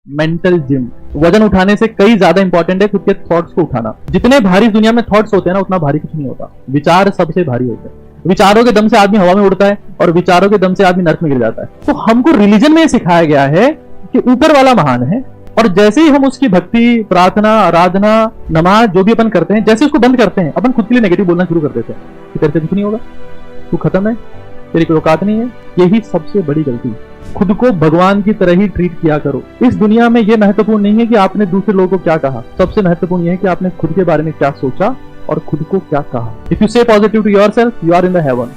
Mental gym. वजन उठाने से कई ज्यादा इंपॉर्टेंट है खुद के थॉट्स को उठाना। जितने भारी दुनिया में थॉट्स होते हैं ना, उतना भारी कुछ नहीं होता। विचार सबसे भारी होते हैं। विचारों के दम से आदमी हवा में उड़ता है और विचारों के दम से आदमी नर्क में गिर जाता है। तो हमको रिलीजन में सिखाया गया है कि ऊपर वाला महान है, और जैसे ही हम उसकी भक्ति, प्रार्थना, आराधना, नमाज जो भी अपन करते हैं, जैसे उसको बंद करते हैं, अपन खुद के लिए नेगेटिव बोलना शुरू कर देते हैं कि तेरे से कुछ नहीं होगा, तू खत्म है, तेरी कोई औकात नहीं है। यही सबसे बड़ी गलती। खुद को भगवान की तरह ही ट्रीट किया करो। इस दुनिया में यह महत्वपूर्ण नहीं है कि आपने दूसरे लोगों को क्या कहा, सबसे महत्वपूर्ण यह है कि आपने खुद के बारे में क्या सोचा और खुद को क्या कहा। If you say positive to yourself, you are in the heaven.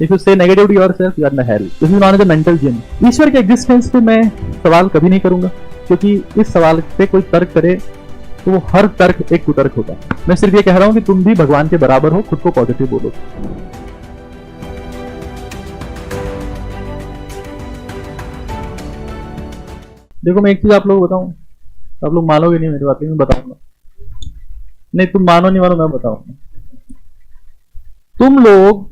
If you say negative to yourself, you are in the hell. This is known as a mental gym. ईश्वर के एग्जिस्टेंस पे मैं सवाल कभी नहीं करूंगा, क्योंकि इस सवाल पे कोई तर्क करे तो वो हर तर्क एक कुतर्क होगा। मैं सिर्फ ये कह रहा हूं कि तुम भी भगवान के बराबर हो, खुद को पॉजिटिव बोलो। देखो, मैं एक चीज आप लोग बताऊं, आप लोग मानोगे नहीं मेरी बात, मैं बताऊंगा। नहीं, तुम मानो नहीं मानो, मैं बताऊंगा। तुम लोग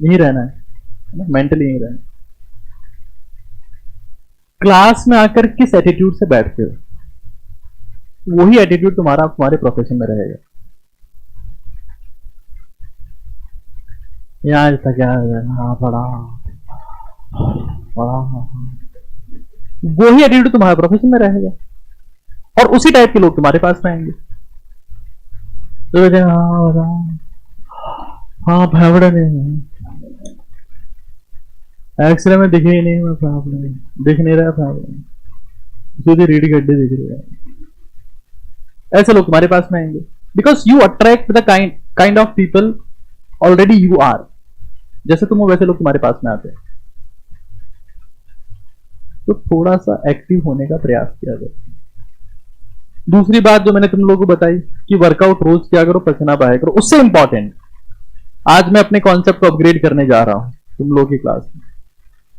यही रहना है, मेंटली यही रहना। क्लास में आकर किस एटीट्यूड से बैठते हो, वही एटीट्यूड तुम्हारे प्रोफेशन में रहेगा। यहाँ क्या पढ़ा, वही एटीट्यूड तुम्हारे प्रोफेशन में रहेगा, और उसी टाइप के लोग तुम्हारे पास में आएंगे। तो हाँ फेवड़े नहीं, एक्सरे में दिखे ही नहीं, मैं फेवड़े दिख नहीं रहा, फेवड़े सीधे रीढ़ की हड्डी दिख रही है। ऐसे लोग तुम्हारे पास में आएंगे, because you attract the kind of people already you are. जैसे तुम हो वैसे लोग तुम्हारे पास में आते हैं। तो थोड़ा सा एक्टिव होने का प्रयास किया जाए। दूसरी बात जो मैंने तुम लोगों को बताई कि वर्कआउट रोज किया करो, पसीना बहाया करो। उससे इंपॉर्टेंट आज मैं अपने कॉन्सेप्ट को अपग्रेड करने जा रहा हूं तुम लोगों की क्लास में,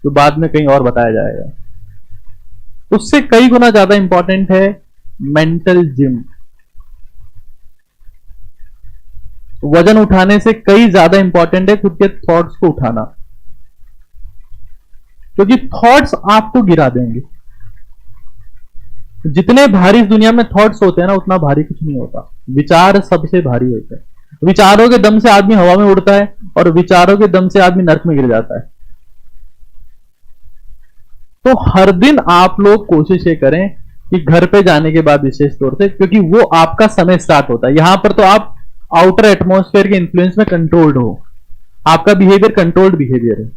तो बाद में कहीं और बताया जाएगा। उससे कई गुना ज्यादा इंपॉर्टेंट है मेंटल जिम। वजन उठाने से कई ज्यादा इंपॉर्टेंट है खुद के थॉट्स को उठाना, क्योंकि थॉट्स आपको गिरा देंगे। जितने भारी इस दुनिया में थॉट्स होते हैं ना, उतना भारी कुछ नहीं होता। विचार सबसे भारी होते हैं। विचारों के दम से आदमी हवा में उड़ता है और विचारों के दम से आदमी नर्क में गिर जाता है। तो हर दिन आप लोग कोशिश ये करें कि घर पे जाने के बाद विशेष तौर से, क्योंकि वो आपका समय स्टार्ट होता है। यहां पर तो आप आउटर एटमॉस्फेयर के इन्फ्लुएंस में कंट्रोल्ड हो, आपका बिहेवियर कंट्रोल्ड बिहेवियर है।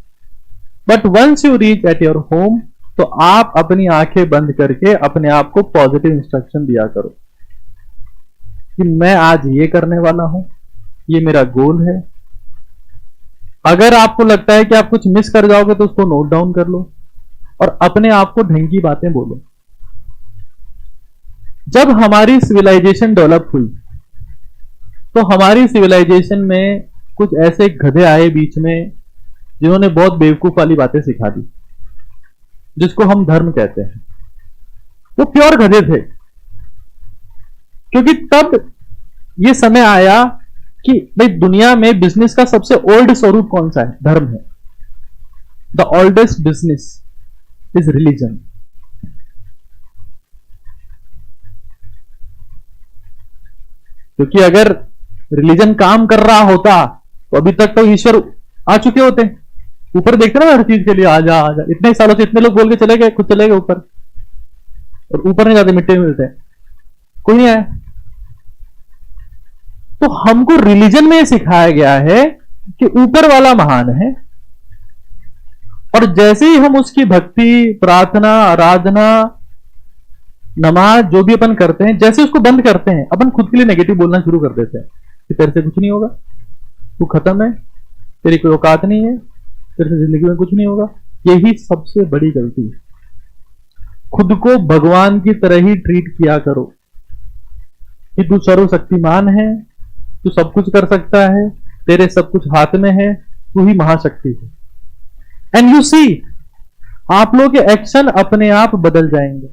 But once you reach at your home, तो आप अपनी आंखें बंद करके अपने आप को पॉजिटिव इंस्ट्रक्शन दिया करो कि मैं आज ये करने वाला हूं, ये मेरा गोल है। अगर आपको लगता है कि आप कुछ मिस कर जाओगे तो उसको नोट डाउन कर लो और अपने आप को ढंग की बातें बोलो। जब हमारी सिविलाइजेशन डेवलप हुई तो हमारी सिविलाइजेशन में कुछ ऐसे गधे आए बीच में जिन्होंने बहुत बेवकूफ वाली बातें सिखा दी, जिसको हम धर्म कहते हैं। वो प्योर गधे थे, क्योंकि तब ये समय आया कि भाई दुनिया में बिजनेस का सबसे ओल्ड स्वरूप कौन सा है? धर्म है। The oldest business is religion. क्योंकि अगर रिलीजन काम कर रहा होता तो अभी तक तो ईश्वर आ चुके होते। ऊपर देखते ना हर चीज के लिए आजा आजा, इतने सालों से इतने लोग बोल के चले गए, खुद चले गए ऊपर, और ऊपर नहीं जाते, मिट्टी में मिलते हैं, कोई नहीं आया। तो हमको रिलीजन में सिखाया गया है कि ऊपर वाला महान है, और जैसे ही हम उसकी भक्ति, प्रार्थना, आराधना, नमाज जो भी अपन करते हैं, जैसे उसको बंद करते हैं, अपन खुद के लिए नेगेटिव बोलना शुरू कर देते हैं कि तेरे से कुछ नहीं होगा, तू खत्म है, तेरी कोई औकात नहीं है, तेरे से जिंदगी में कुछ नहीं होगा। यही सबसे बड़ी गलती है। खुद को भगवान की तरह ही ट्रीट किया करो कि तू सर्वशक्तिमान है, तू सब कुछ कर सकता है, तेरे सब कुछ हाथ में है, तू ही महाशक्ति है। एंड यू सी, आप लोगों के एक्शन अपने आप बदल जाएंगे।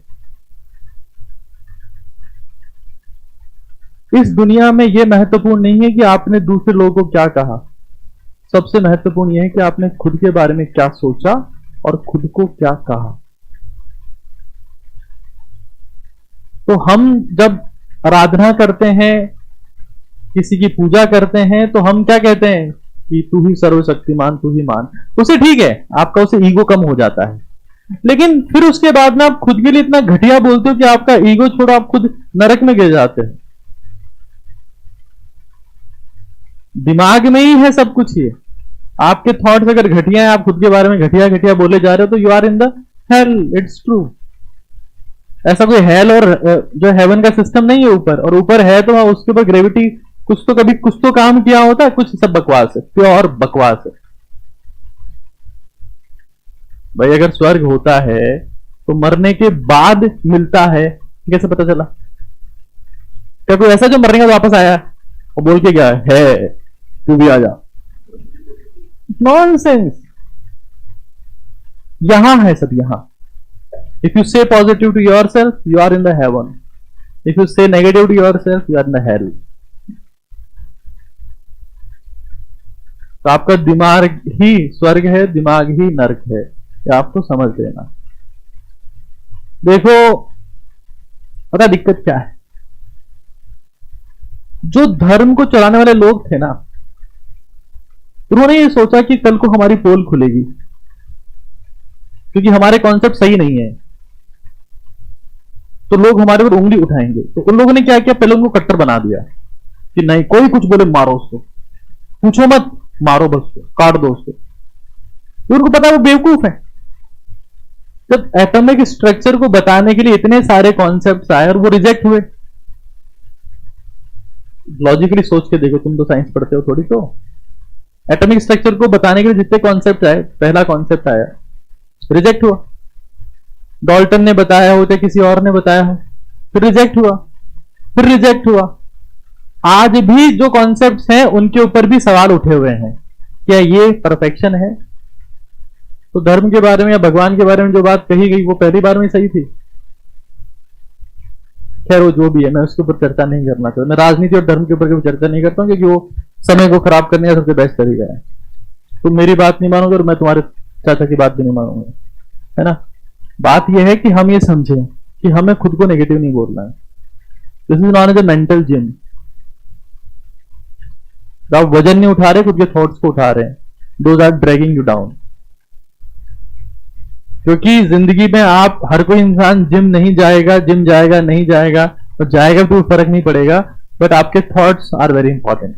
इस दुनिया में यह महत्वपूर्ण नहीं है कि आपने दूसरे लोगों को क्या कहा, सबसे महत्वपूर्ण यह है कि आपने खुद के बारे में क्या सोचा और खुद को क्या कहा। तो हम जब आराधना करते हैं, किसी की पूजा करते हैं, तो हम क्या कहते हैं कि तू ही सर्वशक्तिमान, तू ही मान। उसे ठीक है, आपका उसे ईगो कम हो जाता है, लेकिन फिर उसके बाद में आप खुद के लिए इतना घटिया बोलते हो कि आपका ईगो छोड़ो, आप खुद नरक में गिर जाते हैं। दिमाग में ही है सब कुछ। ये आपके थॉट्स अगर घटिया है, आप खुद के बारे में घटिया घटिया बोले जा रहे हो, तो you are in the hell. It's true. ऐसा कोई हेल और जो हेवन का सिस्टम नहीं है ऊपर, और ऊपर है तो उसके ऊपर ग्रेविटी कुछ तो कभी कुछ तो काम किया होता है, कुछ सब बकवास है, प्योर बकवास है भाई। अगर स्वर्ग होता है तो मरने के बाद मिलता है, कैसे पता चला? क्या कोई ऐसा जो मरने के बाद वापस आया और बोल के गया है तू भी आ जा? नॉनसेंस। यहां है सब, यहां। If you say positive to yourself, you are in the heaven. If you say negative to yourself, you are in the hell. तो आपका दिमाग ही स्वर्ग है, दिमाग ही नरक है, ये आपको समझ लेना। देखो पता दिक्कत क्या है? जो धर्म को चलाने वाले लोग थे ना, उन्होंने ये सोचा कि कल को हमारी पोल खुलेगी, क्योंकि हमारे कॉन्सेप्ट सही नहीं है, तो लोग हमारे ऊपर उंगली उठाएंगे। तो उन लोगों ने क्या किया, पहले उनको कट्टर बना दिया कि नहीं, कोई कुछ बोले मारो उसको, पूछो मत, मारो बस, काट दो उसको। तो उनको पता है वो बेवकूफ है। जब एटॉमिक स्ट्रक्चर को बताने के लिए इतने सारे कॉन्सेप्ट्स आए और वो रिजेक्ट हुए, लॉजिकली सोच के देखो, तुम तो साइंस पढ़ते हो थोड़ी। तो एटॉमिक स्ट्रक्चर को बताने के लिए जितने कॉन्सेप्ट आए, पहला कॉन्सेप्ट आया, रिजेक्ट हुआ। डॉल्टन ने बताया हो या किसी और ने बताया हो, फिर रिजेक्ट हुआ, फिर रिजेक्ट हुआ। आज भी जो कॉन्सेप्ट्स हैं उनके ऊपर भी सवाल उठे हुए हैं, क्या ये परफेक्शन है? तो धर्म के बारे में या भगवान के बारे में जो बात कही गई वो पहली बार में सही थी। खैर वो जो भी है, मैं उसके ऊपर चर्चा नहीं करना चाहता। मैं राजनीति और धर्म के ऊपर चर्चा नहीं करता हूं, क्योंकि वो समय को खराब करने का सबसे बेस्ट तरीका है। तुम मेरी बात नहीं मानोगे और मैं तुम्हारे चाचा की बात भी नहीं मानूंगा, है ना। बात यह है कि हम ये समझें कि हमें खुद को नेगेटिव नहीं बोलना है। This is not as a mental gym. आप वजन नहीं उठा रहे, खुद के थॉट्स को उठा रहे हैं, those are dragging you down. क्योंकि जिंदगी में आप, हर कोई इंसान जिम नहीं जाएगा, जिम जाएगा नहीं जाएगा, और जाएगा तो फर्क नहीं पड़ेगा, बट आपके थॉट्स आर वेरी इंपॉर्टेंट।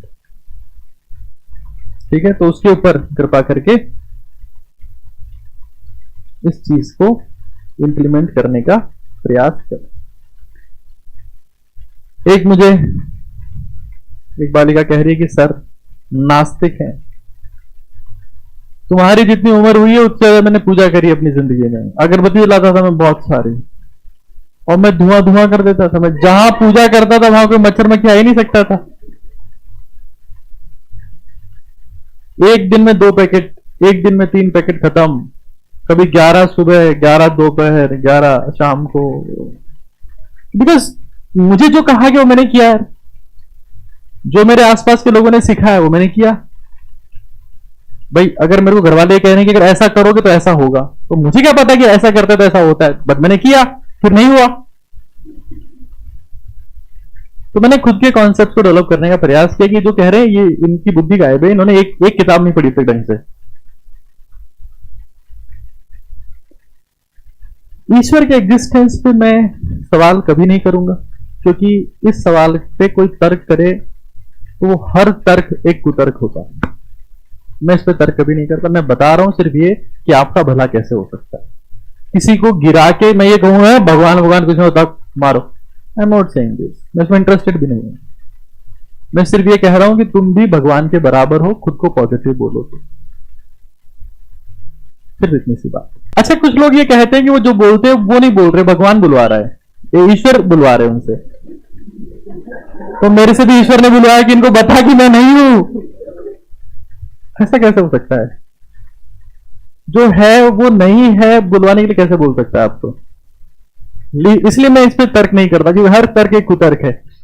ठीक है, तो उसके ऊपर कृपा करके इस चीज को इंप्लीमेंट करने का प्रयास करें। एक बालिका कह रही है कि सर नास्तिक हैं, तुम्हारी जितनी उम्र हुई है उससे ज्यादा मैंने पूजा करी अपनी जिंदगी में। अगरबत्ती जलाता था मैं बहुत सारी, और मैं धुआं धुआं कर देता था। मैं जहां पूजा करता था वहां कोई मच्छर मक्खी आ ही नहीं सकता था। एक दिन में 2 पैकेट, एक दिन में 3 पैकेट खत्म, कभी 11 सुबह, 11 दोपहर, 11 शाम को। बिकॉज मुझे जो कहा गया वो मैंने किया है, जो मेरे आसपास के लोगों ने सिखाया है वो मैंने किया। भाई अगर मेरे को घर वाले कह रहे हैं कि अगर ऐसा करोगे तो ऐसा होगा, तो मुझे क्या पता कि ऐसा करते तो ऐसा होता है, बट मैंने किया, फिर नहीं हुआ। तो मैंने खुद के कॉन्सेप्ट को डेवलप करने का प्रयास किया कि जो कह रहे हैं ये इनकी बुद्धि गायब है, इन्होंने एक किताब नहीं पढ़ी तक ढंग से। ईश्वर के एग्जिस्टेंस पे मैं सवाल कभी नहीं करूंगा, क्योंकि इस सवाल पे कोई तर्क करे तो वो हर तर्क एक कुतर्क होता है। मैं इस पे तर्क कभी नहीं करता। मैं बता रहा हूं सिर्फ ये कि आपका भला कैसे हो सकता है। किसी को गिरा के मैं ये कहूंगा भगवान कुछ नहीं होता, मारो। I am not saying this, मैं इसमें इंटरेस्टेड भी नहीं हूं। मैं सिर्फ ये कह रहा हूं कि तुम भी भगवान के बराबर हो, खुद को पॉजिटिव बोलो तो, सिर्फ इतनी सी बात। अच्छा, कुछ लोग ये कहते हैं कि वो जो बोलते हैं वो नहीं बोल रहे, भगवान बुलवा रहा है, ये ईश्वर बुलवा रहे हैं उनसे। तो मेरे से भी ईश्वर ने बुलवाया कि इनको बता कि मैं नहीं हूं। ऐसा कैसे हो सकता है? जो है वो नहीं है, बुलवाने के लिए कैसे बोल सकता है आपको? इसलिए मैं इस पर तर्क नहीं करता, क्योंकि हर तर्क एक कुतर्क है।